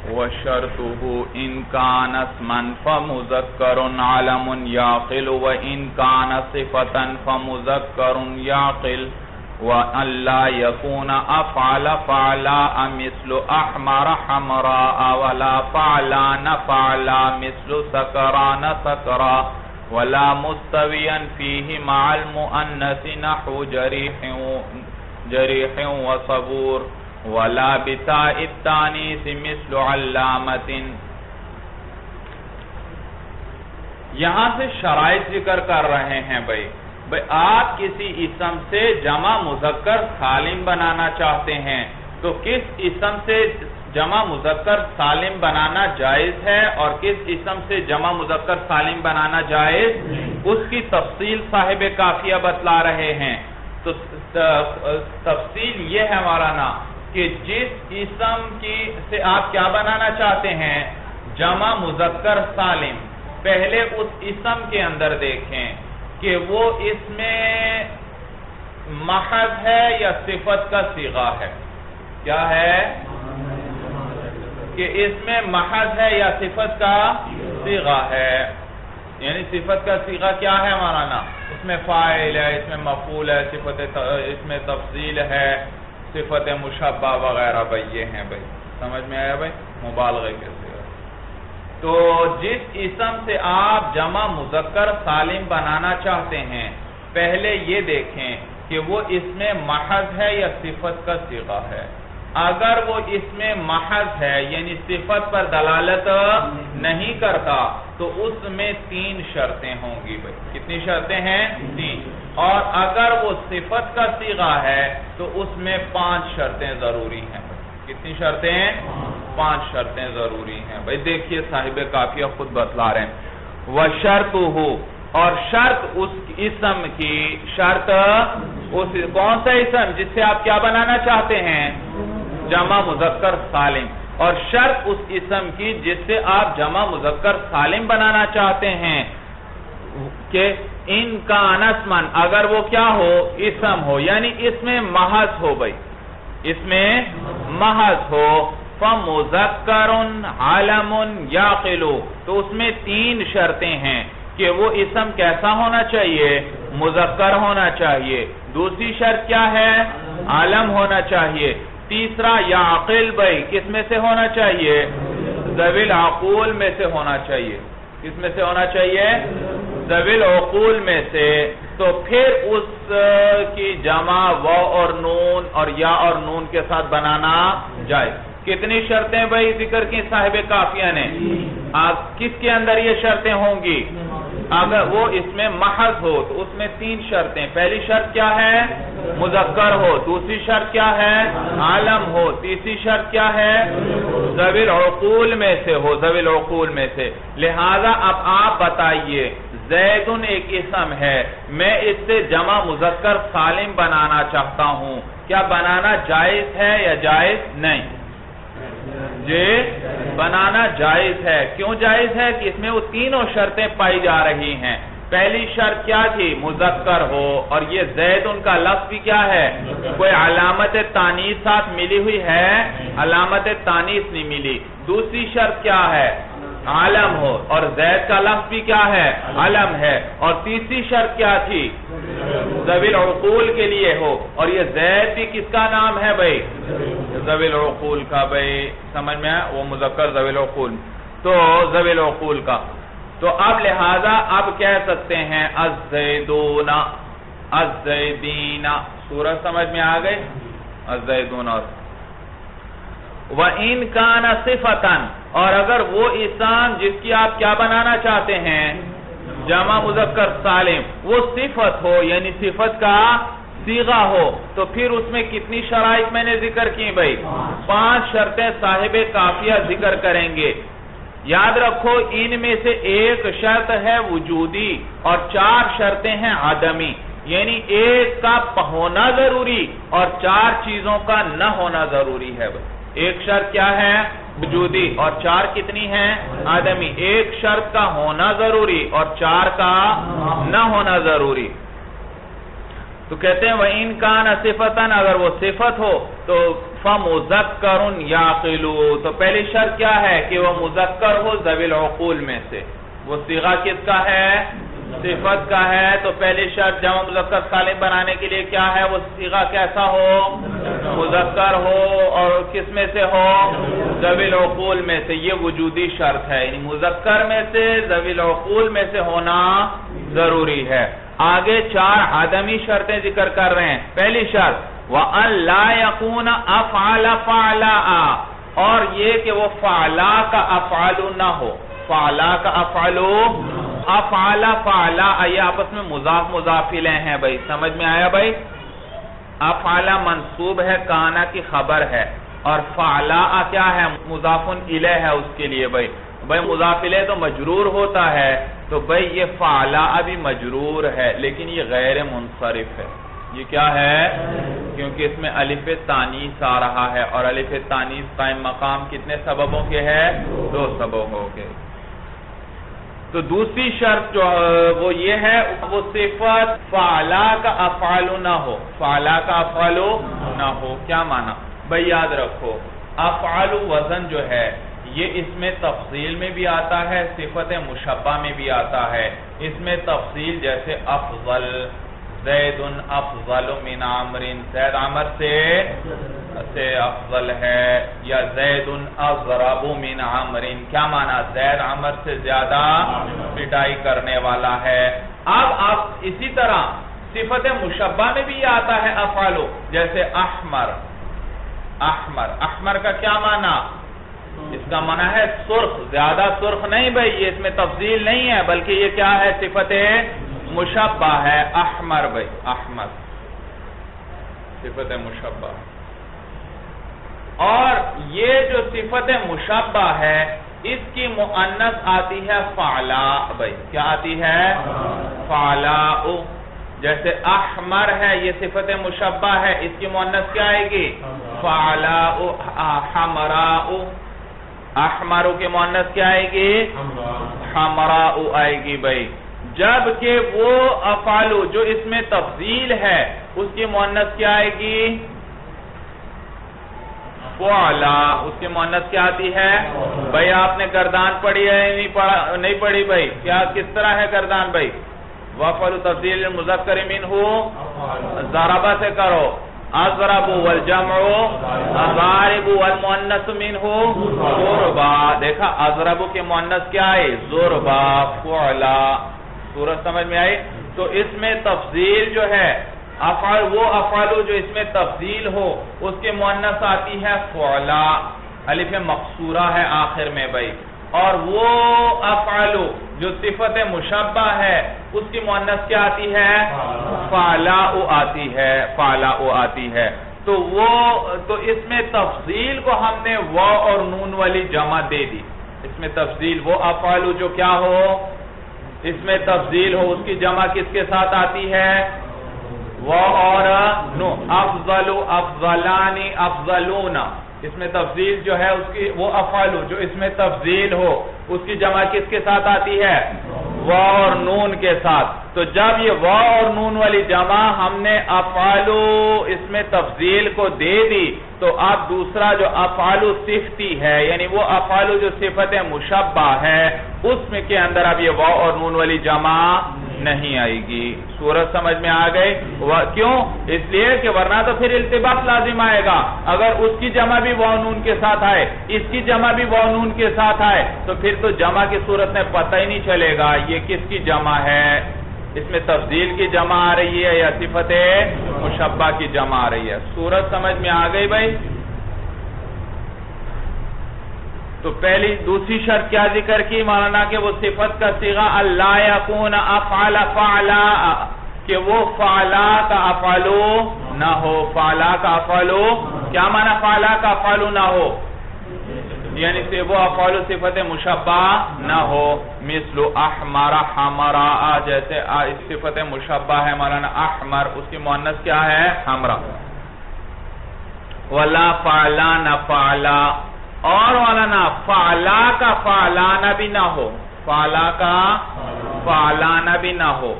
وشرطه إن كان اسما فمذكر علم يعقل وإن كان صفة فمذكر يعقل وأن لا يكون أفعل فعلاء مثل أحمر حمراء ولا فعلان فعلا مثل سكران سكرا ولا مستويا فيه مع المؤنث نحو جريح وصبور ولا بتاء التانيث مثل علامة. یہاں سے شرائط ذکر کر رہے ہیں بھائی آپ کسی اسم سے جمع مذکر سالم بنانا چاہتے ہیں تو کس اسم سے جمع مذکر سالم بنانا جائز ہے اور کس اسم سے جمع مذکر سالم بنانا جائز، اس کی تفصیل صاحب کافیہ بتلا رہے ہیں. تو تفصیل یہ ہے مولانا کہ جس اسم سے آپ کیا بنانا چاہتے ہیں جمع مذکر سالم، پہلے اس اسم کے اندر دیکھیں کہ وہ اس میں محض ہے یا صفت کا صیغہ ہے. کیا ہے کہ اس میں محض ہے یا صفت کا صیغہ ہے، یعنی صفت کا صیغہ کیا ہے مولانا، اس میں فاعل ہے، اس میں مفعول ہے، اس میں تفضیل ہے، صفت مشبہ وغیرہ بھائی یہ ہیں بھائی. سمجھ میں آیا بھائی مبالغے کے صیغہ. تو جس اسم سے آپ جمع مذکر سالم بنانا چاہتے ہیں پہلے یہ دیکھیں کہ وہ اس میں محض ہے یا صفت کا صیغہ ہے. اگر وہ اس میں محض ہے یعنی صفت پر دلالت نہیں کرتا تو اس میں 3 شرطیں ہوں گی بھائی. کتنی شرطیں ہیں؟ 3. اور اگر وہ صفت کا صیغہ ہے تو اس میں 5 شرطیں ضروری ہیں. کتنی شرطیں؟ 5 شرطیں ضروری ہیں بھائی. دیکھیے صاحب کافیہ خود بتلا رہے ہیں. وَشَرْطُهُ، اور شرط اس اسم کی، شرط کون سا اسم جس سے آپ کیا بنانا چاہتے ہیں جمع مذکر سالم، اور شرط اس اسم کی جس سے آپ جمع مذکر سالم بنانا چاہتے ہیں کہ ان کان اسمن، اگر وہ کیا ہو اسم ہو یعنی اس میں محض ہو بھائی، اس میں محض ہو، فَمُذَكَّرٌ عَلَمٌ يَعْقِلُ، تو اس میں 3 شرطیں ہیں کہ وہ اسم کیسا ہونا چاہیے، مذکر ہونا چاہیے. دوسری شرط کیا ہے، عالم ہونا چاہیے. تیسرا یعقل بھائی کس میں سے ہونا چاہیے، ذوی العقول میں سے ہونا چاہیے. کس میں سے ہونا چاہیے، ذوی العقول میں سے. تو پھر اس کی جمع واو اور نون اور یا اور نون کے ساتھ بنانا جائے. کتنی شرطیں بھائی ذکر کی صاحب کافیہ نے، کس کے اندر یہ شرطیں ہوں گی، اگر وہ اس میں محض ہو تو اس میں 3 شرطیں. پہلی شرط کیا ہے، مذکر ہو. دوسری شرط کیا ہے، عالم ہو. تیسری شرط کیا ہے، ذوی العقول میں سے ہو، ذوی العقول میں سے. لہذا اب آپ بتائیے زیدن ایک اسم ہے، میں اس سے جمع مذکر سالم بنانا چاہتا ہوں، کیا بنانا جائز ہے یا جائز نہیں؟ جی بنانا جائز ہے. کیوں جائز ہے کہ اس میں وہ 3 شرطیں پائی جا رہی ہیں. پہلی شرط کیا تھی، مذکر ہو، اور یہ زید ان کا لفظ بھی کیا ہے، کوئی علامت تانیث ساتھ ملی ہوئی ہے، علامت تانیث نہیں ملی. دوسری شرط کیا ہے، عالم ہو، اور زید کا لفظ بھی کیا ہے، علم ہے. اور تیسری شرط کیا تھی، ذوی العقول کے لیے ہو، اور یہ زید بھی کس کا نام ہے بھائی، ذوی العقول کا بھائی. سمجھ میں آیا، وہ مذکر ذوی العقول، تو ذوی العقول کا. تو اب لہذا اب کہہ سکتے ہیں الزیدون، الزیدین. سورہ سمجھ میں آ گئی، الزیدون. وَإِن كَانَ صِفَةً، اور اگر وہ اسم جس کی آپ کیا بنانا چاہتے ہیں جمع مذکر سالم وہ صفت ہو یعنی صفت کا صیغہ ہو تو پھر اس میں کتنی شرائط میں نے ذکر کی بھائی، 5 شرطیں صاحب کافیہ ذکر کریں گے. یاد رکھو ان میں سے ایک شرط ہے وجودی اور 4 شرطیں ہیں عدمی، یعنی ایک کا ہونا ضروری اور 4 چیزوں کا نہ ہونا ضروری ہے. ایک شرط کیا ہے، وجودی، اور 4 کتنی ہیں، عدمی. ایک شرط کا ہونا ضروری اور 4 کا نہ ہونا ضروری. تو کہتے ہیں وَإِن كَانَ صِفَةً، اگر وہ صفت ہو تو فَمُذَكَّرٌ يَعْقِلُ، تو پہلی شرط کیا ہے کہ وہ مذکر ہو ذوی العقول میں سے. وہ صیغہ کس کا ہے؟ صفت کا ہے. تو پہلی شرط جمع مذکر سالم بنانے کے لیے کیا ہے؟ وہ صیغہ کیسا ہو؟ مذکر ہو. اور کس میں سے ہو؟ ذوی العقول میں سے. یہ وجودی شرط ہے، یعنی مذکر میں سے ذوی العقول میں سے ہونا ضروری ہے. آگے 4 عدمی شرطیں ذکر کر رہے ہیں. پہلی شرط وَأَن لَا يَكُونَ أَفْعَلَ فَعْلَاءَ، اور یہ کہ وہ فعلا کا افعل نہ ہو. فعلا کا افعلو، افعل فعلا، یہ آپس میں مضاف مضافلے ہیں بھائی. سمجھ میں آیا بھائی؟ افعل منصوب ہے، کانا کی خبر ہے، اور فعلا کیا ہے؟ مضاف الیہ ہے اس کے لیے بھائی. بھائی مضاف الیہ تو مجرور ہوتا ہے، تو بھائی یہ فعلا ابھی مجرور ہے لیکن یہ غیر منصرف ہے. یہ کیا ہے؟ کیونکہ اس میں الف تانیث آ رہا ہے، اور الف تانیث قائم مقام کتنے سببوں کے ہے؟ 2 سببوں کے. تو دوسری شرط جو وہ یہ ہے وہ صفت فعلا کا افعال نہ ہو. فعلا کا افعال نہ ہو کیا معنی؟ بھائی یاد رکھو افعال وزن جو ہے یہ اس میں تفصیل میں بھی آتا ہے، صفت مشبہ میں بھی آتا ہے. اس میں تفصیل جیسے افضل، زید افضل من عمر، زید عمر سے افضل ہے، یا زید اضرب من عمر، کیا معنی؟ زید عمر سے زیادہ پٹائی کرنے والا ہے. اب آپ اسی طرح صفت مشبہ میں بھی آتا ہے افعالو، جیسے احمر. احمر، احمر کا کیا معنی؟ اس کا معنی ہے سرخ. زیادہ سرخ نہیں بھائی، یہ اس میں تفضیل نہیں ہے بلکہ یہ کیا ہے؟ صفت مشبہ ہے. احمر بھائی، احمر صفت مشبہ. اور یہ جو صفت مشبہ ہے اس کی مؤنث آتی ہے فعلا بھائی. کیا آتی ہے؟ فعلا. جیسے احمر ہے یہ صفت مشبہ ہے، اس کی مؤنث کیا آئے گی؟ فعلا. حمراء، احمرو کی مؤنث کیا آئے گی؟ حمراء آئے گی بھائی. جبکہ وہ افعالو جو اس میں تفضیل ہے اس کی مؤنث کیا آئے گی؟ فعلا. اس کی مؤنث کیا آتی ہے؟ بھائی آپ نے گردان پڑھی ہے نہیں پڑھی بھائی؟ کیا کس طرح ہے گردان بھائی؟ وفعل تفضیل مذکر منہ ضربہ سے کرو. اضرب والجمع الضارب والمؤنث منہ ضربا. دیکھا اضرب کے مؤنث کیا ہے؟ ضربا. فعلا. صورت سمجھ میں آئی؟ تو اس میں تفضیل جو ہے افعال، وہ افعالو جو اس میں تفضیل ہو اس کے مؤنث آتی ہے فعلا. الف مقصورہ ہے آخر میں بھائی. اور وہ افعالو جو صفت مشبہ ہے اس کی مؤنث کیا آتی ہے؟ فعلا آتی ہے. فعلا آتی ہے. تو اس میں تفضیل کو ہم نے واو اور نون والی جمع دے دی. اس میں تفضیل وہ افعالو جو کیا ہو اس میں تفضیل ہو اس کی جمع کس کے ساتھ آتی ہے؟ واو اور نون. افضل، افضلانی، افضلون. اس میں تفضیل جو ہے اس کی وہ افعالو جو اس میں تفضیل ہو اس کی جمع کس کے ساتھ آتی ہے؟ واو اور نون کے ساتھ. تو جب یہ واو اور نون والی جمع ہم نے افعالو اس میں تفضیل کو دے دی تو اب دوسرا جو افعالو صفتی ہے یعنی وہ افعالو جو صفت مشبہ ہے اس میں کے اندر اب یہ واو اور نون والی جمع نہیں آئے گی. صورت سمجھ میں آ گئی؟ کیوں؟ اس لیے کہ ورنہ تو پھر التباس لازم آئے گا. اگر اس کی جمع بھی واو نون کے ساتھ آئے، اس کی جمع بھی واو نون کے ساتھ آئے تو پھر تو جمع کی صورت میں پتہ ہی نہیں چلے گا یہ کس کی جمع ہے. اس میں تفضیل کی جمع آ رہی ہے یا صفت مشبہ کی جمع آ رہی ہے. صورت سمجھ میں آ گئی بھائی؟ تو دوسری شرط کیا ذکر کی مولانا کہ وہ صفت کا صیغہ اللہ یکون افعل فعلا، کہ وہ فعلا کا افعلو نہ ہو. فعلا کا افعلو کیا معنی؟ فعلا کا افعلو نہ ہو یعنی وہ افعلو صفت مشبہ نہ ہو. مثل احمر حمراء، جیسے صفت مشبہ ہے مولانا احمر اس کی مؤنث کیا ہے؟ حمرا. ولا فعلان فعلا، اور مولانا فعلا کا فعلانہ بھی نہ ہو. فعلا کا فعلانہ بھی نہ ہو.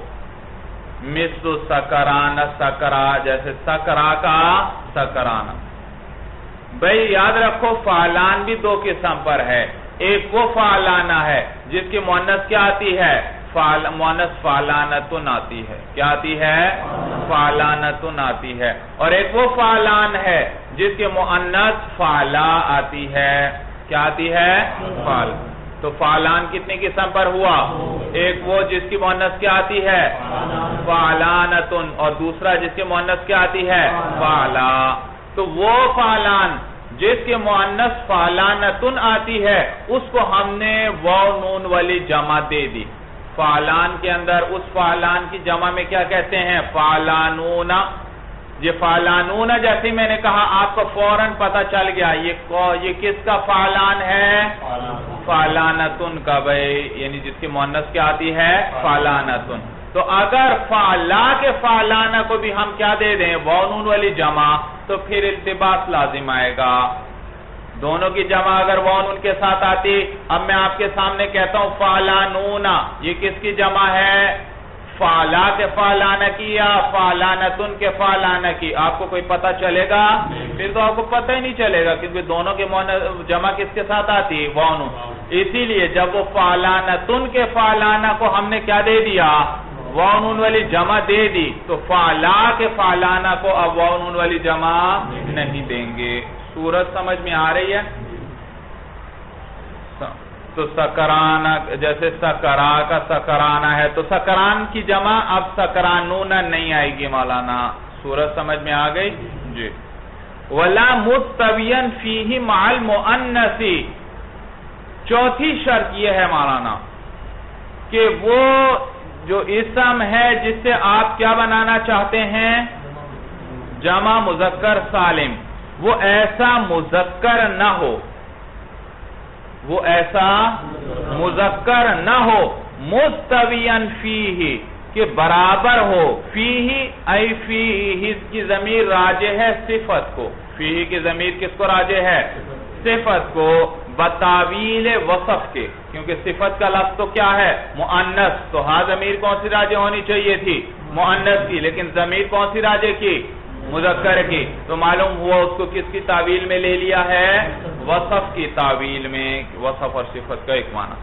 مثل سکران سکرا، جیسے سکرا کا سکرانا. بھئی یاد رکھو فعلان بھی دو قسم پر ہے. ایک وہ فعلانہ ہے جس کی مؤنث کیا آتی ہے؟ مؤنث فعلانتن آتی ہے. کیا آتی ہے؟ فعلانتن آتی ہے. اور ایک وہ فعلان ہے جس کی مؤنث فعلا آتی ہے. کیا آتی ہے؟ فعل. تو فعلان کتنی قسم پر ہوا؟ ایک وہ جس کی مؤنث کیا آتی ہے؟ فعلانتن. اور دوسرا جس کی مؤنث کیا آتی ہے؟ فعلا. تو وہ فعلان جس کے مؤنث فعلانتن آتی ہے اس کو ہم نے واو نون والی جمع دے دی. فعلان کے اندر اس فعلان کی جمع میں کیا کہتے ہیں؟ فعلانون. یہ فعلانون جیسے میں نے کہا آپ کو فوراً پتا چل گیا یہ کس کا فعلان ہے؟ فعلانتن کا. بھئی یعنی جس کی مؤنث کیا آتی ہے؟ فعلانتن. تو اگر فعلا کے فعلانہ کو بھی ہم کیا دے دیں؟ واو نون والی جمع، تو پھر التباس لازم آئے گا. دونوں کی جمع اگر واو نون کے ساتھ آتی، اب میں آپ کے سامنے کہتا ہوں فعلانون، یہ کس کی جمع ہے؟ فعلا کے فعلانہ کی یا فعلانتن کے فعلانہ کی؟ آپ کو کوئی پتہ چلے گا؟ پھر تو آپ کو پتہ ہی نہیں چلے گا کیونکہ دونوں کے جمع کس کے ساتھ آتی؟ واو نون. اسی لیے جب وہ فعلانتن کے فعلانہ کو ہم نے کیا دے دیا؟ واو نون والی جمع دے دی، تو فعلا کے فعلانہ کو اب واو نون والی جمع نہیں دیں گے. صورت سمجھ میں آ رہی ہے؟ تو سکرانہ جیسے سکرا کا سکرانہ ہے تو سکران کی جمع اب سکرانون نہیں آئے گی مولانا. صورت سمجھ میں آ گئی جی. ولا مستویاً فیہ مع المؤنث. چوتھی شرط یہ ہے مولانا کہ وہ جو اسم ہے جس سے آپ کیا بنانا چاہتے ہیں؟ جمع مذکر سالم، وہ ایسا مذکر نہ ہو، وہ ایسا مذکر نہ ہو مستویاً فیہ کہ برابر ہو. فیہ ای فیہ کی ضمیر راجع ہے صفت کو. فیہ کی ضمیر کس کو راجع ہے؟ صفت کو. بتاویل وصف کے، کیونکہ صفت کا لفظ تو کیا ہے؟ مؤنث. تو ہاں ضمیر کون سی راجع ہونی چاہیے تھی؟ مؤنث کی. لیکن ضمیر کون سی راجع کی؟ مذکر کی. تو معلوم ہوا اس کو کس کی تعویل میں لے لیا ہے؟ وصف کی تعویل میں. وصف اور صفت کا ایک معنی.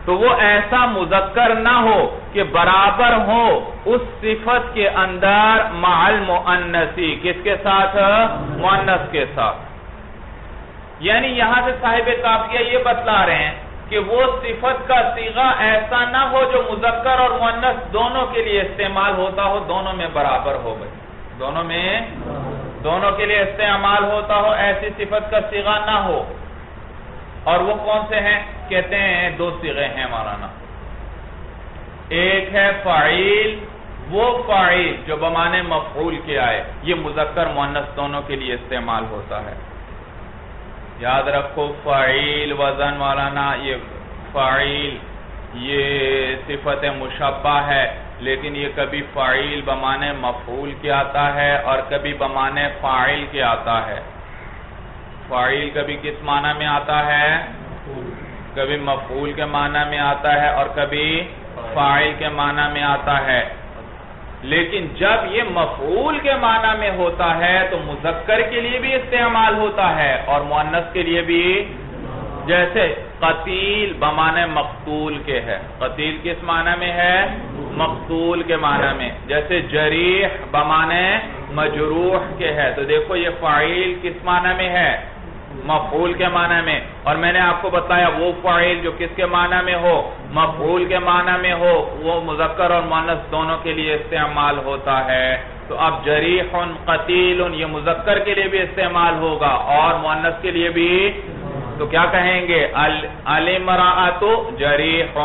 تو وہ ایسا مذکر نہ ہو کہ برابر ہو اس صفت کے اندر مع المؤنثی. کس کے ساتھ؟ مؤنث کے ساتھ. یعنی یہاں سے صاحب قافیہ یہ بتلا رہے ہیں کہ وہ صفت کا صیغہ ایسا نہ ہو جو مذکر اور مؤنث دونوں کے لیے استعمال ہوتا ہو، دونوں میں برابر ہو گئی. دونوں کے لیے استعمال ہوتا ہو ایسی صفت کا صیغہ نہ ہو. اور وہ کون سے ہیں؟ کہتے ہیں دو صیغے ہیں مولانا. ایک ہے فاعل، وہ فاعل جو بمعنی مفعول کے آئے، یہ مذکر مؤنث دونوں کے لیے استعمال ہوتا ہے. یاد رکھو فاعل وزن مولانا، یہ فاعل یہ صفت مشبہ ہے، لیکن یہ کبھی فاعل بمعنی مفعول کے آتا ہے اور کبھی بمعنی فاعل کے آتا ہے. فاعل کبھی کس معنی میں آتا ہے؟ کبھی مفعول کے معنی میں آتا ہے اور کبھی فاعل کے معنی میں آتا ہے. لیکن جب یہ مفعول کے معنی میں ہوتا ہے تو مذکر کے لیے بھی استعمال ہوتا ہے اور مؤنث کے لیے بھی. جیسے قتیل بمعنی مقتول کے ہے. قتیل کس معنی میں ہے؟ مقتول کے معنی میں. جیسے جریح بمعنی مجروح کے ہے. تو دیکھو یہ فاعل کس معنی میں ہے؟ مفعول کے معنی میں. اور میں نے آپ کو بتایا وہ فاعل جو کس کے معنی میں ہو؟ مفعول کے معنی میں ہو، وہ مذکر اور مؤنث دونوں کے لیے استعمال ہوتا ہے. تو اب جریح قتیل یہ مذکر کے لیے بھی استعمال ہوگا اور مؤنث کے لیے بھی. تو کیا کہیں گے؟ الامرأۃ جریح،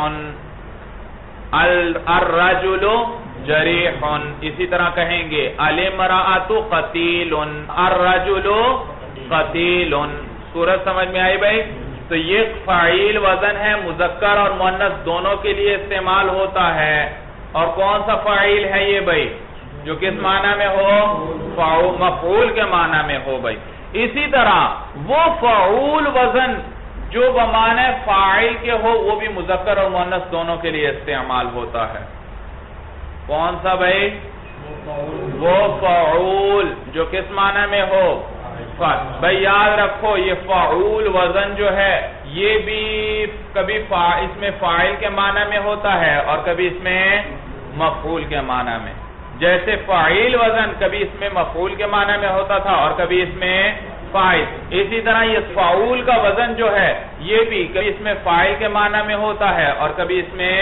الرجل جریح. اسی طرح کہیں گے الامرأۃ قتیل، الرجل قتیل. صورت سمجھ میں آئی بھائی؟ تو یہ فاعل وزن ہے، مذکر اور مؤنث دونوں کے لیے استعمال ہوتا ہے. اور کون سا فاعل ہے یہ بھائی؟ جو کس معنی میں ہو؟ مفعول کے معنی میں ہو بھائی. اسی طرح وہ فعول وزن جو بمعنی فاعل کے ہو وہ بھی مذکر اور مؤنث دونوں کے لیے استعمال ہوتا ہے. کون سا بھائی؟ وہ فعول جو کس معنی میں ہو؟ بھائی یاد رکھو یہ فعول وزن جو ہے یہ بھی کبھی اس میں فاعل کے معنی میں ہوتا ہے اور کبھی اس میں مفعول کے معنی میں. جیسے فاعل وزن کبھی اس میں مفعول کے معنی میں ہوتا تھا اور کبھی اس میں فاعل. اسی طرح یہ فعول کا وزن جو ہے یہ بھی کبھی اس میں فاعل کے معنی میں ہوتا ہے اور کبھی اس میں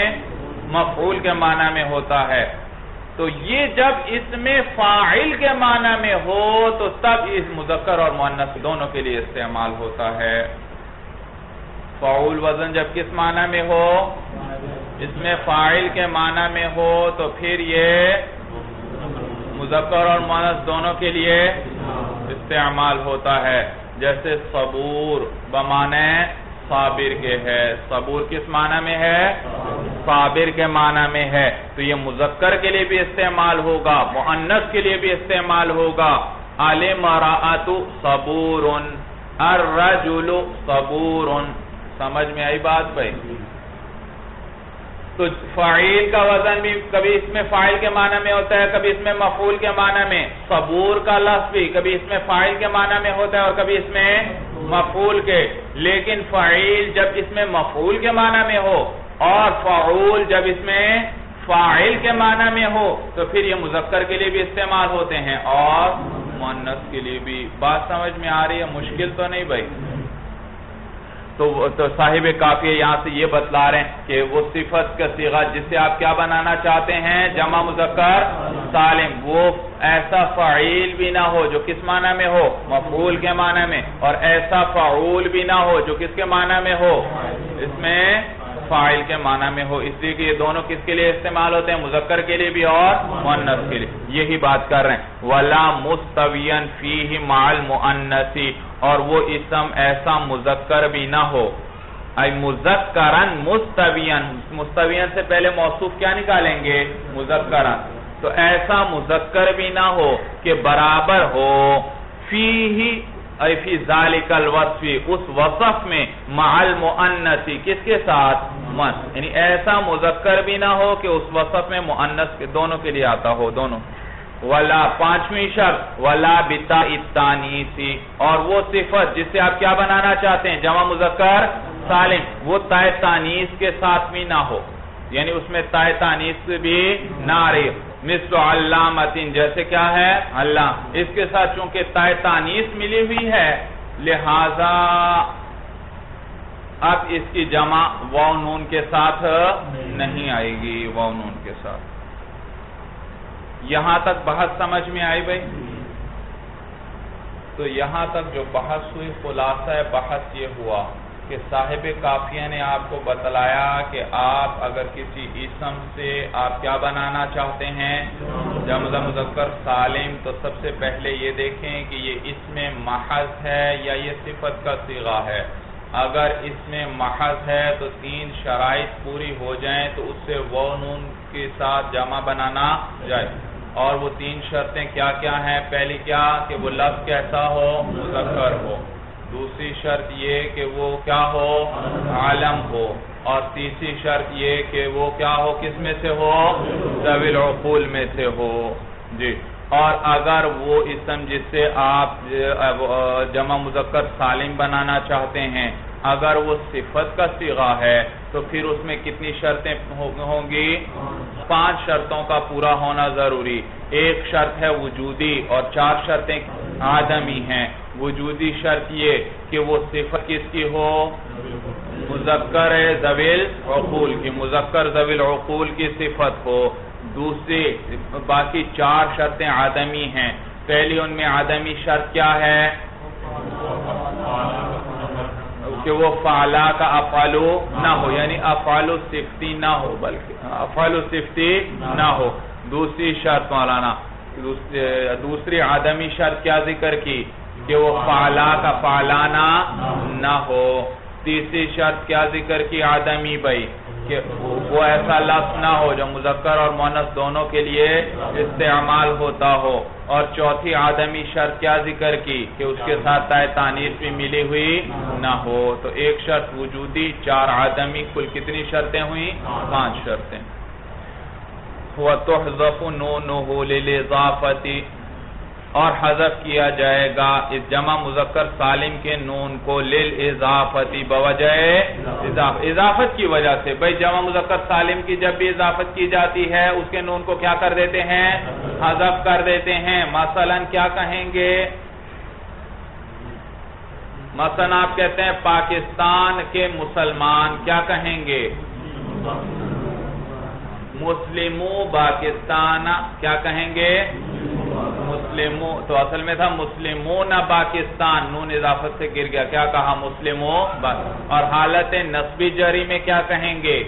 مفعول کے معنی میں ہوتا ہے. تو یہ جب اس میں فاعل کے معنی میں ہو تو تب اس مذکر اور مؤنث دونوں کے لیے استعمال ہوتا ہے. فعول وزن جب کس معنی میں ہو؟ اس میں فاعل کے معنی میں ہو تو پھر یہ مذکر اور مؤنث دونوں کے لیے استعمال ہوتا ہے. جیسے صبور بمعنی صابر کے ہے. صبور کس معنی میں ہے؟ صابر کے معنی میں ہے. تو یہ مذکر کے لیے بھی استعمال ہوگا، مؤنث کے لیے بھی استعمال ہوگا. المرأۃ صبور، الرجل صبور. سمجھ میں آئی بات بھائی؟ تو فاعل کا وزن بھی کبھی اس میں فاعل کے معنی میں ہوتا ہے، کبھی اس میں مفعول کے معنی میں. صبور کا لفظ بھی کبھی اس میں فاعل کے معنی میں ہوتا ہے اور کبھی اس میں مفعول کے. لیکن فاعل جب اس میں مفعول کے معنی میں ہو اور فعول جب اس میں فاعل کے معنی میں ہو تو پھر یہ مذکر کے لیے بھی استعمال ہوتے ہیں اور مؤنث کے لیے بھی. بات سمجھ میں آ رہی ہے؟ مشکل تو نہیں بھائی؟ تو صاحب کافیہ یہاں سے یہ بتلا رہے ہیں کہ وہ صفت کا صیغہ جس سے آپ کیا بنانا چاہتے ہیں جمع مذکر سالم، وہ ایسا فعیل بھی نہ ہو جو کس معنی میں ہو؟ مفعول کے معنی میں، اور ایسا فعول بھی نہ ہو جو کس کے معنی میں ہو؟ اس میں فاعل کے معنی میں ہو. اس لیے کہ یہ دونوں کس کے لیے استعمال ہوتے ہیں؟ مذکر کے لیے بھی اور مؤنث کے لیے. یہی بات کر رہے ہیں. وَلَا مُسْتَوِيًا فِيهِ مَعَ الْمُؤَنَّثِ، اور وہ اسم ایسا مذکر بھی نہ ہو. ای مذکرن مستویاً، مستویاً سے پہلے موصوف کیا نکالیں گے؟ مذکرن. تو ایسا مذکر بھی نہ ہو کہ برابر ہو فیہ ای فی ذالک الوصف، اس وصف میں مع المؤنث کس کے ساتھ؟ یعنی ایسا مذکر بھی نہ ہو کہ اس وصف میں مؤنث کے دونوں کے لیے آتا ہو دونوں. ولا پانچویں شرط ولا بتاء التانیث، اور وہ صفت جس سے آپ کیا بنانا چاہتے ہیں جمع مذکر سالم وہ تاء تانیث کے ساتھ بھی نہ ہو، یعنی اس میں تاء تانیث بھی نہ آ رہی. مثل علامۃ، جیسے کیا ہے؟ علام. اس کے ساتھ چونکہ تاء تانیث ملی ہوئی ہے لہذا اب اس کی جمع واو نون کے ساتھ نہیں آئے گی، واو نون کے ساتھ. یہاں تک بحث سمجھ میں آئی بھائی؟ تو یہاں تک جو بحث ہوئی خلاصہ بحث یہ ہوا کہ صاحب کافیہ نے آپ کو بتلایا کہ آپ اگر کسی اسم سے آپ کیا بنانا چاہتے ہیں جمع مذکر سالم، تو سب سے پہلے یہ دیکھیں کہ یہ اسم محض ہے یا یہ صفت کا صیغہ ہے. اگر اس میں محض ہے تو تین شرائط پوری ہو جائیں تو اس سے واو نون کے ساتھ جمع بنانا جائے. اور وہ تین شرطیں کیا کیا ہیں؟ پہلی کیا کہ وہ لفظ کیسا ہو؟ مذکر ہو. دوسری شرط یہ کہ وہ کیا ہو؟ عالم ہو. اور تیسری شرط یہ کہ وہ کیا ہو؟ کس میں سے ہو؟ ذوی العقول میں سے ہو. جی. اور اگر وہ اسم جس سے آپ جمع مذکر سالم بنانا چاہتے ہیں اگر وہ صفت کا صیغہ ہے تو پھر اس میں کتنی شرطیں ہوں گی؟ 5 شرطوں کا پورا ہونا ضروری. ایک شرط ہے وجودی اور 4 شرطیں آدمی ہیں. وجودی شرط یہ کہ وہ صفت کس کی ہو؟ مذکر ذوی العقول کی، مذکر ذوی العقول کی صفت ہو. دوسری باقی 4 شرطیں آدمی ہیں. پہلی ان میں آدمی شرط کیا ہے؟ کہ وہ فعلا کا افعالو نہ ہو، یعنی افعالو صفتی نہ ہو، بلکہ افعالو صفتی نہ ہو. دوسری شرط مولانا دوسری آدمی شرط کیا ذکر کی؟ کہ وہ فعلا کا فعلانا نہ ہو. تیسری شرط کیا ذکر کی آدمی بھائی؟ کہ وہ ایسا لفظ نہ ہو جو مذکر اور مؤنث دونوں کے لیے استعمال ہوتا ہو. اور چوتھی آدمی شرط کیا ذکر کی؟ کہ اس کے ساتھ تاء تانیث بھی ملی ہوئی نہ ہو. تو ایک شرط وجودی، 4 آدمی، کل کتنی شرطیں ہوئیں؟ 5 شرطیں. وَتُحْذَفُ نُونُهُ لِلْإِضَافَةِ، اور حذف کیا جائے گا اس جمع مذکر سالم کے نون کو لِلْإِضَافَةِ بوجہ اضافت کی وجہ سے. بھئی جمع مذکر سالم کی جب بھی اضافت کی جاتی ہے اس کے نون کو کیا کر دیتے ہیں؟ حذف کر دیتے ہیں. مثلا کیا کہیں گے؟ مثلا آپ کہتے ہیں پاکستان کے مسلمان، کیا کہیں گے؟ مسلمو پاکستان، کیا کہیں گے؟ مسلمو. تو اصل میں تھا مسلمون پاکستان، نون اضافت سے گر گیا، کیا کہا؟ مسلمو. اور حالت نصبی جری میں کیا کہیں گے؟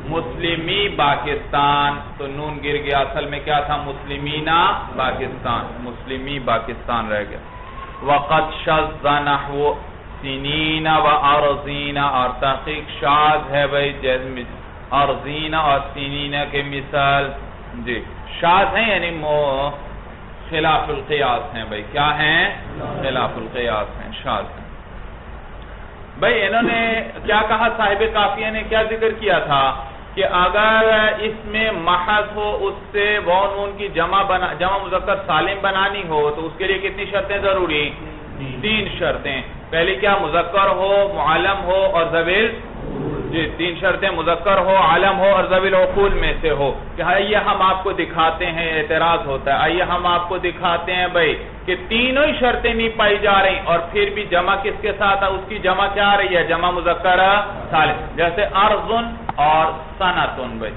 مسلمی پاکستان، تو نون گر گیا، اصل میں کیا تھا؟ مسلمینا پاکستان، مسلمی پاکستان رہ گیا. وقد شذ نحو سنین و ارضین، اور تحقیق شاذ ہے بھئی ارضین اور سنین کے مثال. جی شاذ ہیں یعنی خلاف القیاس ہیں بھئی. کیا ہیں؟ خلاف القیاس ہیں، شاذ ہیں. بھئی انہوں نے کیا کہا؟ صاحب قافیہ نے کیا ذکر کیا تھا کہ اگر اس میں محض ہو اس سے واو نون کی جمع مذکر سالم بنانی ہو تو اس کے لیے کتنی شرطیں ضروری؟ 3 شرطیں. پہلی کیا؟ مذکر ہو، معلم ہو اور ذویل. جی 3 شرطیں، مذکر ہو، عالم ہو اور ذوی العقول میں سے ہو. کہ آئیے ہم آپ کو دکھاتے ہیں، اعتراض ہوتا ہے، آئیے ہم آپ کو دکھاتے ہیں بھئی کہ تینوں ہی شرطیں نہیں پائی جا رہی اور پھر بھی جمع کس کے ساتھ ہے؟ اس کی جمع کیا آ رہی ہے؟ جمع مذکر سالم. جیسے ارضن اور سنتن. بھئی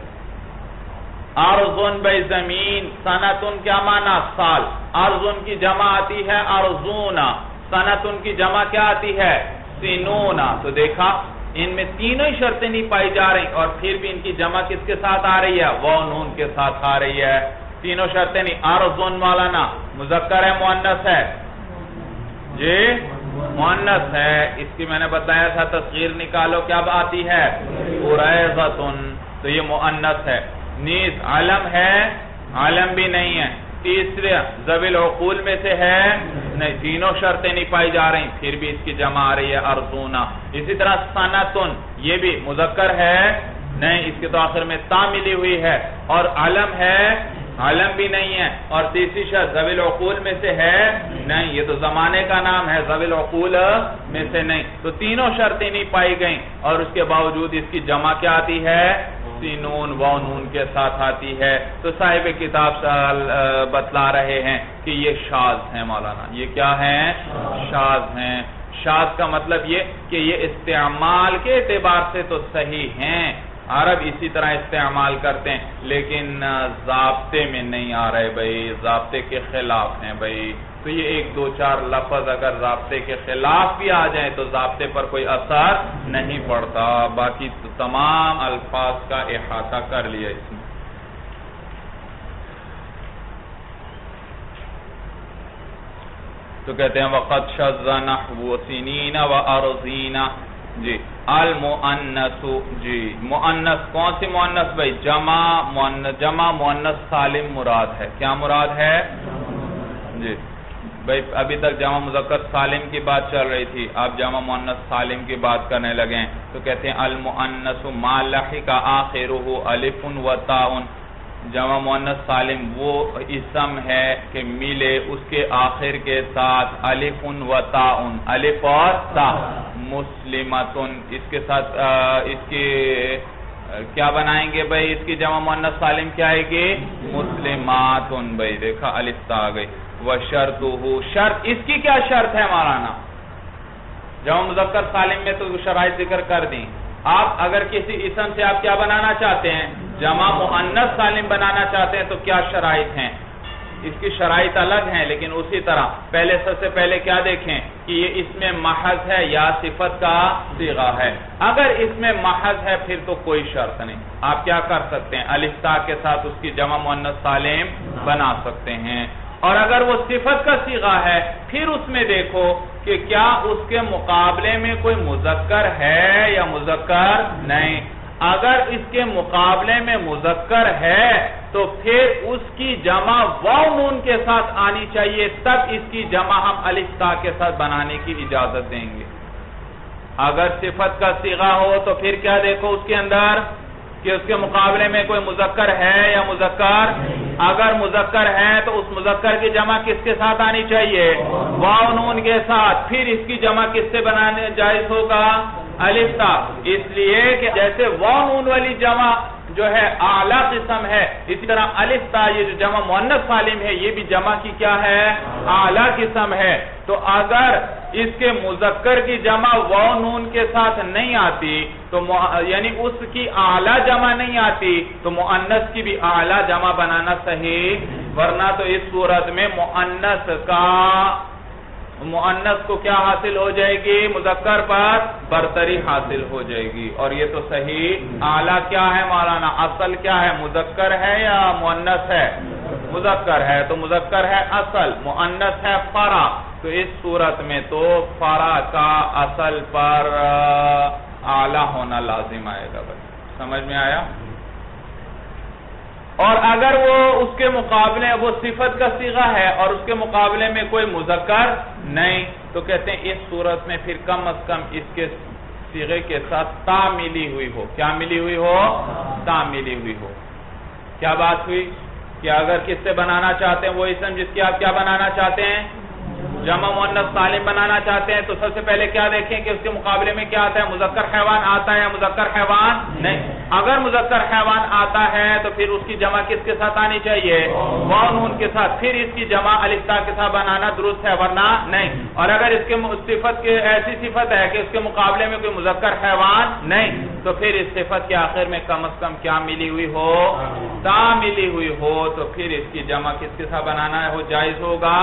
ارضن بھئی زمین، سنتن کیا معنی؟ سال. ارضن کی جمع آتی ہے ارضونا، سنتن کی جمع کیا آتی ہے؟ سنونا. تو دیکھا ان میں تینوں ہی شرطیں نہیں پائی جا رہی اور پھر بھی ان کی جمع کس کے ساتھ آ رہی ہے؟ واو نون کے ساتھ آ رہی ہے. تینوں شرطیں نہیں. ارضن والا نا مذکر ہے مؤنث ہے؟ جی مؤنث ہے. اس کی میں نے بتایا تھا تصغیر نکالو، کیا آتی ہے؟ قریظۃ. تو یہ مؤنث ہے. نیز علم ہے؟ علم بھی نہیں ہے. تیسرے ذوی العقول میں سے ہے؟ نہیں. تینوں شرطیں نہیں پائی جا رہی پھر بھی اس کی جمع آ رہی ہے ارضونا. اسی طرح سنتن، یہ بھی مذکر ہے؟ نہیں، اس کے تو آخر میں تا ملی ہوئی ہے. اور علم ہے؟ علم بھی نہیں ہے. اور تیسری شرط ذوی العقول میں سے ہے؟ نہیں، یہ تو زمانے کا نام ہے، ذوی العقول میں سے نہیں. تو تینوں شرطیں نہیں پائی گئیں اور اس کے باوجود اس کی جمع کیا آتی ہے؟ سینون واو نون کے ساتھ آتی ہے. تو صاحب کتاب بتلا رہے ہیں کہ یہ شاذ ہیں مولانا. یہ کیا ہیں؟ شاذ ہیں. شاذ کا مطلب یہ کہ یہ استعمال کے اعتبار سے تو صحیح ہیں، عرب اسی طرح استعمال کرتے ہیں، لیکن ضابطے میں نہیں آ رہے بھئی، ضابطے کے خلاف ہیں بھئی. تو یہ 1 2 4 لفظ اگر ضابطے کے خلاف بھی آ جائیں تو ضابطے پر کوئی اثر نہیں پڑتا. باقی تو تمام الفاظ کا احاطہ کر لیا اس میں. تو کہتے ہیں وَقَدْ شَذَّ نَحْوُ سِنِينَ وَأَرْضِينَ. جی المؤنث. جی مؤنث کون سی مؤنث بھائی؟ جمع مؤنث سالم مراد ہے. کیا مراد ہے؟ جی بھائی ابھی تک جمع مذکر سالم کی بات چل رہی تھی، آپ جمع مؤنث سالم کی بات کرنے لگے. تو کہتے ہیں المؤنث ما لحق آخرہ الف و تاء. جمع مؤنث سالم وہ اسم ہے کہ ملے اس کے آخر کے ساتھ الف و تاء، الف اور تاء. مسلمتن، اس کے ساتھ اس کی کیا بنائیں گے بھئی؟ اس کی جمع مؤنث سالم کیا آئے گی؟ مسلماتن. بھئی دیکھا الف تا آ گئی. وشرطہ، شرط اس کی کیا شرط ہے مولانا؟ جمع مذکر سالم میں تو شرائط ذکر کر دیں. آپ اگر کسی اسم سے آپ کیا بنانا چاہتے ہیں؟ جمع مؤنث سالم بنانا چاہتے ہیں تو کیا شرائط ہیں؟ اس کی شرائط الگ ہیں، لیکن اسی طرح سب سے پہلے کیا دیکھیں کہ یہ اس میں محض ہے یا صفت کا صیغہ ہے. اگر اس میں محض ہے پھر تو کوئی شرط نہیں، آپ کیا کر سکتے ہیں؟ الف تا کے ساتھ اس کی جمع مؤنث سالم بنا سکتے ہیں. اور اگر وہ صفت کا صیغہ ہے پھر اس میں دیکھو کہ کیا اس کے مقابلے میں کوئی مذکر ہے یا مذکر نہیں. اگر اس کے مقابلے میں مذکر ہے تو پھر اس کی جمع واو نون کے ساتھ آنی چاہیے، تب اس کی جمع ہم الف تا کے ساتھ بنانے کی اجازت دیں گے. اگر صفت کا صیغہ ہو تو پھر کیا دیکھو اس کے اندر کہ اس کے مقابلے میں کوئی مذکر ہے یا مذکر؟ اگر مذکر ہے تو اس مذکر کی جمع کس کے ساتھ آنی چاہیے؟ واو نون کے ساتھ. پھر اس کی جمع کس سے بنانے جائز ہوگا؟ الف تا. اس لیے کہ جیسے واو نون والی جمع جو ہے اعلیٰ قسم ہے، اسی طرح الف تا یہ جو جمع مؤنث سالم ہے یہ بھی جمع کی کیا ہے؟ اعلیٰ قسم ہے. تو اگر اس کے مذکر کی جمع واو نون کے ساتھ نہیں آتی تو یعنی اس کی اعلیٰ جمع نہیں آتی تو مؤنث کی بھی اعلیٰ جمع بنانا صحیح، ورنہ تو اس صورت میں مؤنث کو کیا حاصل ہو جائے گی؟ مذکر پر برتری حاصل ہو جائے گی. اور یہ تو صحیح. اعلیٰ کیا ہے مولانا؟ اصل کیا ہے؟ مذکر ہے یا مؤنث ہے؟ مذکر ہے تو مذکر ہے اصل، مؤنث ہے فرع. تو اس صورت میں تو فرع کا اصل پر اعلیٰ ہونا لازم آئے گا. بھائی سمجھ میں آیا؟ اور اگر وہ اس کے مقابلے وہ صفت کا صیغہ ہے اور اس کے مقابلے میں کوئی مذکر نہیں تو کہتے ہیں اس صورت میں پھر کم از کم اس کے صیغے کے ساتھ تا ملی ہوئی ہو. کیا ملی ہوئی ہو؟ تا ملی ہوئی ہو. کیا بات ہوئی کہ اگر کس سے بنانا چاہتے ہیں وہ اسم جس کی آپ کیا بنانا چاہتے ہیں؟ جمع مؤنث سالم بنانا چاہتے ہیں تو سب سے پہلے کیا دیکھیں کہ اس کے مقابلے میں کیا آتا ہے؟ مذکر حیوان آتا ہے یا مذکر حیوان نہیں. اگر مذکر حیوان آتا ہے تو پھر اس کی جمع کس کے ساتھ آنی چاہیے؟ واو نون کے ساتھ. پھر اس کی جمع الف تا کے ساتھ بنانا درست ہے ورنہ نہیں. اور اگر اس کے صفت کے ایسی صفت ہے کہ اس کے مقابلے میں کوئی مذکر حیوان نہیں تو پھر اس صفت کے آخر میں کم از کم کیا ملی ہوئی ہو؟ تا ملی ہوئی ہو. تو پھر اس کی جمع کس کے ساتھ بنانا ہے؟ وہ جائز ہوگا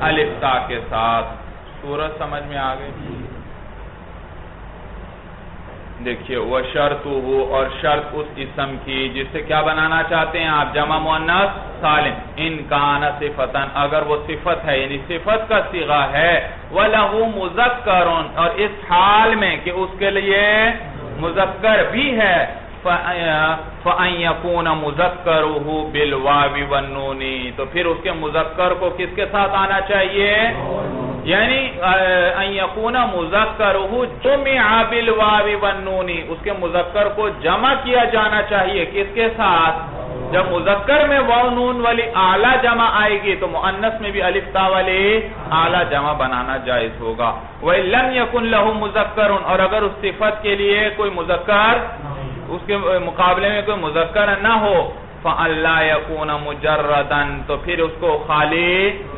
الف تا کے ساتھ. صورت سمجھ میں آ گئی؟ دیکھیے وہ شرط ہو اور شرط اس اسم کی جس سے کیا بنانا چاہتے ہیں آپ؟ جمع مؤنث سالم. ان کان صفتن اگر وہ صفت ہے یعنی صفت کا صیغہ ہے وَلَهُ مُذَكَّرٌ اور اس حال میں کہ اس کے لیے مذکر بھی ہے فَأَن يَكُونَ مُذَكَّرُهُ بِالْوَاوِ وَالنُّونِ تو پھر اس کے مذکر کو کس کے ساتھ آنا چاہیے؟ یعنی ان یکون مذکرہ جمع بالواو والنون اس کے مذکر کو جمع کیا جانا چاہیے. کس کے ساتھ؟ جب مذکر میں واو نون والی اعلیٰ جمع آئے گی تو مؤنث میں بھی الف تا والی اعلیٰ جمع بنانا جائز ہوگا. وَلَمْ يَكُنْ لَهُ مُذَكَّرٌ اور اگر اس صفت کے لیے کوئی مذکر اس کے مقابلے میں کوئی مذکر نہ ہو فَأَلَّا يَكُونَ مُجَرَّدًا تو پھر اس کو خالی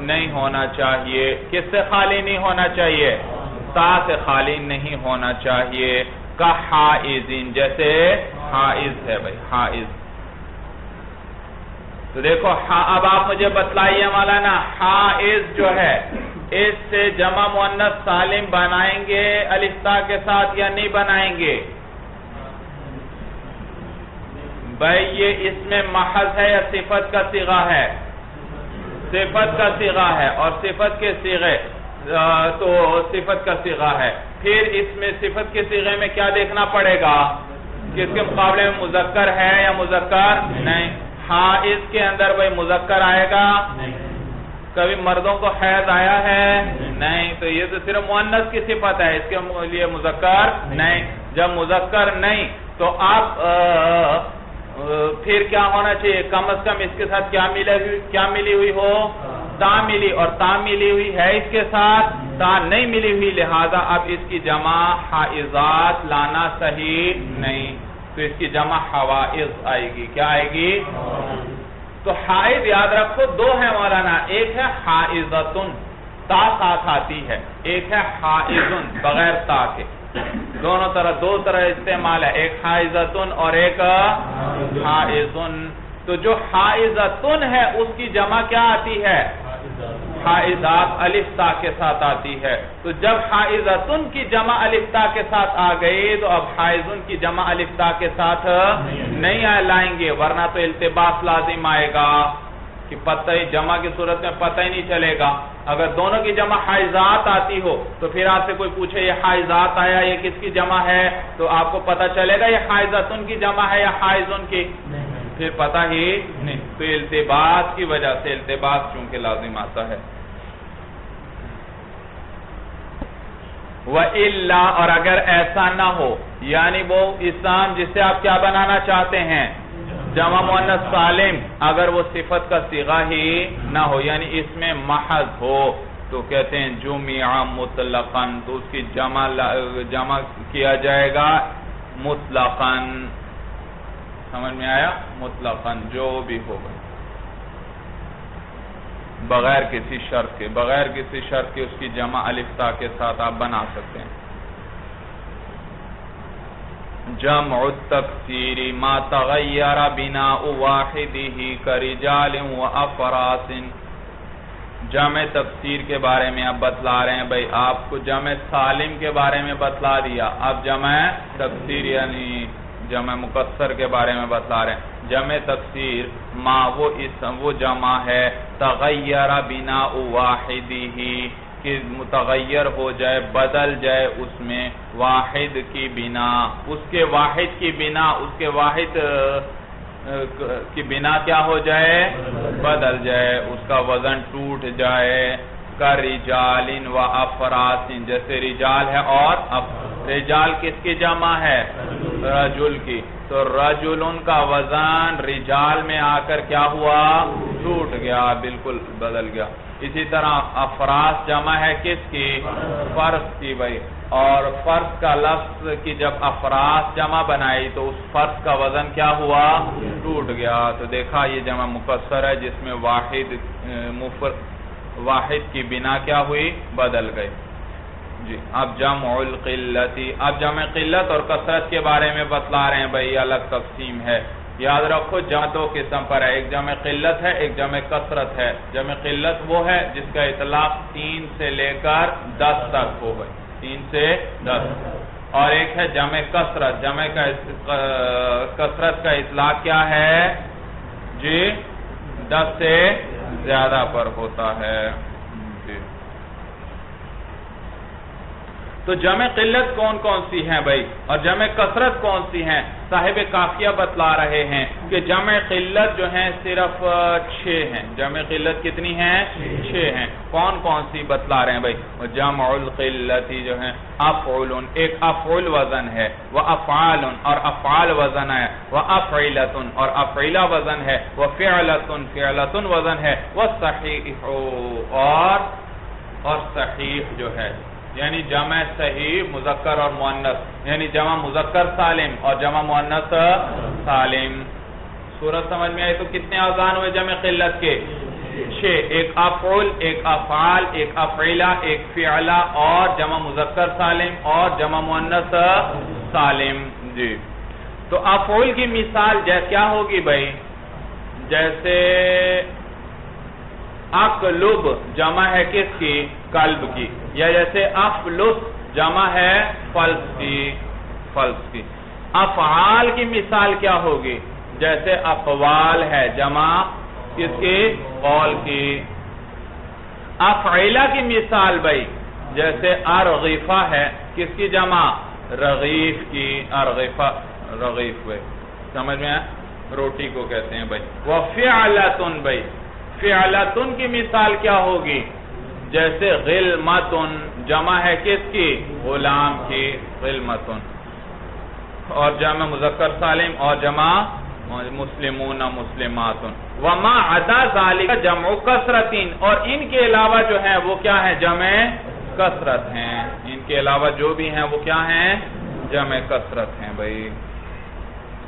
نہیں ہونا چاہیے. کس سے خالی نہیں ہونا چاہیے؟ تا سے خالی نہیں ہونا چاہیے. کَحَائِزٍ جیسے حائز ہے بھائی حائز. تو دیکھو اب آپ مجھے بتلائیے مولانا حائز جو ہے اس سے جمع مؤنث سالم بنائیں گے الف تا کے ساتھ یا نہیں بنائیں گے؟ بھائی یہ اس میں محض ہے یا صفت کا صیغہ ہے؟ صفت کا صیغہ ہے اور صفت کے صیغے تو صفت کا صیغہ ہے. پھر اس میں صفت کے صیغے میں کیا دیکھنا پڑے گا کہ اس کے مقابلے میں مذکر ہے یا مذکر نہیں. حائز کے اندر بھائی مذکر آئے گا؟ کبھی مردوں کو حیض آیا ہے؟ نہیں. تو یہ تو صرف مؤنث کی صفت ہے اس کے لیے مذکر نہیں. جب مذکر نہیں تو آپ پھر کیا ہونا چاہیے؟ کم از کم اس کے ساتھ کیا ملی ہوئی ہو؟ تا ملی. اور تا ملی ہوئی ہے اس کے ساتھ تا نہیں ملی ہوئی لہذا اب اس کی جمع حائزات لانا صحیح نہیں. تو اس کی جمع حوائز آئے گی. کیا آئے گی؟ تو حائز یاد رکھو دو ہے مولانا. ایک ہے حائزتن تا ساتھ آتی ہے. ایک ہے حائزن بغیر تا کے. دونوں طرح دو طرح استعمال ہے. ایک حائزتن اور ایک حائزن. تو جو حائزتن ہے اس کی جمع کیا آتی ہے؟ حائزات الف تا کے ساتھ آتی ہے. تو جب حائزتن کی جمع الف تا کے ساتھ آ گئی تو اب حائزن کی جمع الف تا کے ساتھ نہیں لائیں گے ورنہ تو التباس لازم آئے گا کہ پتہ ہی جمع کی صورت میں پتہ ہی نہیں چلے گا. اگر دونوں کی جمع حائزات آتی ہو تو پھر آپ سے کوئی پوچھے یہ حائزات آیا یہ کس کی جمع ہے تو آپ کو پتہ چلے گا یہ حائزتن کی جمع ہے یا حائزن کی؟ پھر پتہ ہی نہیں. تو التباس کی وجہ سے التباس چونکہ لازم آتا ہے. وَإِلَّا اور اگر ایسا نہ ہو، یعنی وہ اسم جسے آپ کیا بنانا چاہتے ہیں جمع مؤنث سالم، اگر وہ صفت کا صیغہ ہی نہ ہو یعنی اس میں محض ہو تو کہتے ہیں جمع مطلقاً، تو اس کی جمع کیا جائے گا مطلقاً. سمجھ میں آیا؟ مطلقاً جو بھی ہوگا بغیر کسی شرط کے اس کی جمع الف تا کے ساتھ آپ بنا سکتے ہیں. جمع التکسیر ما تغیر بناء واحدہ کرجال و افراس. جمع تکسیر کے بارے میں اب بتلا رہے ہیں بھائی، آپ کو جمع سالم کے بارے میں بتلا دیا، اب جمع تکسیر یعنی جمع مکسر کے بارے میں بتلا رہے ہیں. جمع تکسیر ما وہ جمع ہے تغیر بناء واحدہ کہ متغیر ہو جائے، بدل جائے اس میں واحد کی بنا، اس کے واحد کی بنا کیا ہو جائے؟ بدل جائے، اس کا وزن ٹوٹ جائے. کرجال و افراس، جیسے رجال ہے اور رجال کس کی جمع ہے؟ رجل کی، تو رجل کا وزن رجال میں آ کر کیا ہوا؟ ٹوٹ گیا، بالکل بدل گیا. اسی طرح افراس جمع ہے کس کی؟ فرس کی بھائی، اور فرس کا لفظ کی جب افراس جمع بنائی تو اس فرس کا وزن کیا ہوا؟ ٹوٹ گیا. تو دیکھا یہ جمع مکسر ہے جس میں واحد کی بنا کیا ہوئی؟ بدل گئی. جی اب جمع القلتی، اب جمع قلت اور کثرت کے بارے میں بتلا رہے ہیں بھائی، یہ الگ تقسیم ہے. یاد رکھو جمع دو قسم پر ہے، ایک جمع قلت ہے، ایک جمع کثرت ہے. جمع قلت وہ ہے جس کا اطلاق 3 سے لے کر 10 تک ہو گئی، 3 سے 10. اور ایک ہے جمع کثرت. جمع کثرت کا اطلاق کیا ہے؟ جی 10 سے زیادہ پر ہوتا ہے. جی تو جمع قلت کون کون سی ہیں بھائی اور جمع کثرت کون سی ہیں؟ صاحب قافیہ بتلا رہے ہیں کہ جمع قلت جو ہیں صرف 6 ہیں. جمع قلت کتنی ہیں؟ 6 ہیں. کون کون سی بتلا رہے ہیں بھائی؟ جمع القلتی جو ہیں افعل، ایک افعل وزن ہے، وافعال اور افعال وزن ہے، وافعلۃ اور افعلہ وزن ہے، وفعلۃ فعلۃ وزن ہے، وصحیح اور صحیح جو ہے یعنی جمع صحیح مذکر اور مؤنث، یعنی جمع مذکر سالم اور جمع مؤنث سالم. صورت سمجھ میں آئی؟ تو کتنے اوزان ہوئے جمع قلت کے؟ 6. ایک افعل، ایک افعال، ایک افعلہ، ایک فعلہ اور جمع مذکر سالم اور جمع مؤنث سالم. جی تو افعل کی مثال کیا ہوگی بھائی؟ جیسے اقلب جمع ہے کس کی؟ قلب کی. یا جیسے افلس جمع ہے فلس کی. افعال کی مثال کیا ہوگی؟ جیسے اقوال ہے جمع کس کی؟ قول کی. افعلہ کی مثال بھائی جیسے ارغفہ ہے کس کی جمع؟ رغیف کی. ارغفہ رغیف بھائی سمجھ میں آیا؟ روٹی کو کہتے ہیں بھائی. وفعلۃ بھائی فعلۃ کی مثال کیا ہوگی؟ جیسے غلمۃ جمع ہے کس کی؟ غلام کی. غلمۃ اور جمع مذکر سالم اور جمع مسلمون مسلمات. وما عدا ذالک جمع کثرت، اور ان کے علاوہ جو ہیں وہ کیا ہیں؟ جمع کثرت ہیں. ان کے علاوہ جو بھی ہیں وہ کیا ہیں؟ جمع کثرت ہیں بھائی.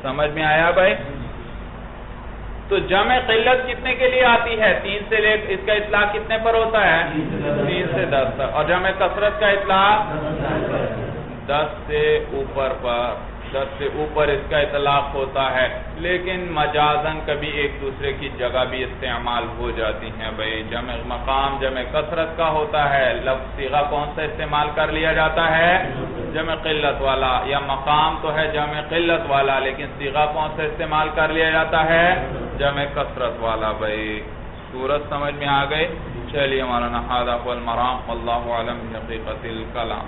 سمجھ میں آیا بھائی؟ تو جمع قلت کتنے کے لیے آتی ہے؟ 3 سے لے، اس کا اطلاق کتنے پر ہوتا ہے؟ 3 سے 10 تک. اور جمع کثرت کا اطلاق 10 سے اوپر پر، 10 سے اوپر اس کا اطلاق ہوتا ہے. لیکن مجازن کبھی ایک دوسرے کی جگہ بھی استعمال ہو جاتی ہیں بھائی. جمع مقام جمع کثرت کا ہوتا ہے، لفظ صیغہ کون سا استعمال کر لیا جاتا ہے؟ جمع قلت والا. یا مقام تو ہے جمع قلت والا لیکن صیغہ کون سا استعمال کر لیا جاتا ہے؟ جمع کثرت والا بھائی. صورت سمجھ میں آ گئی؟ چلیے مولانا هذا هو المرام والله اعلم بحقیقت الکلام.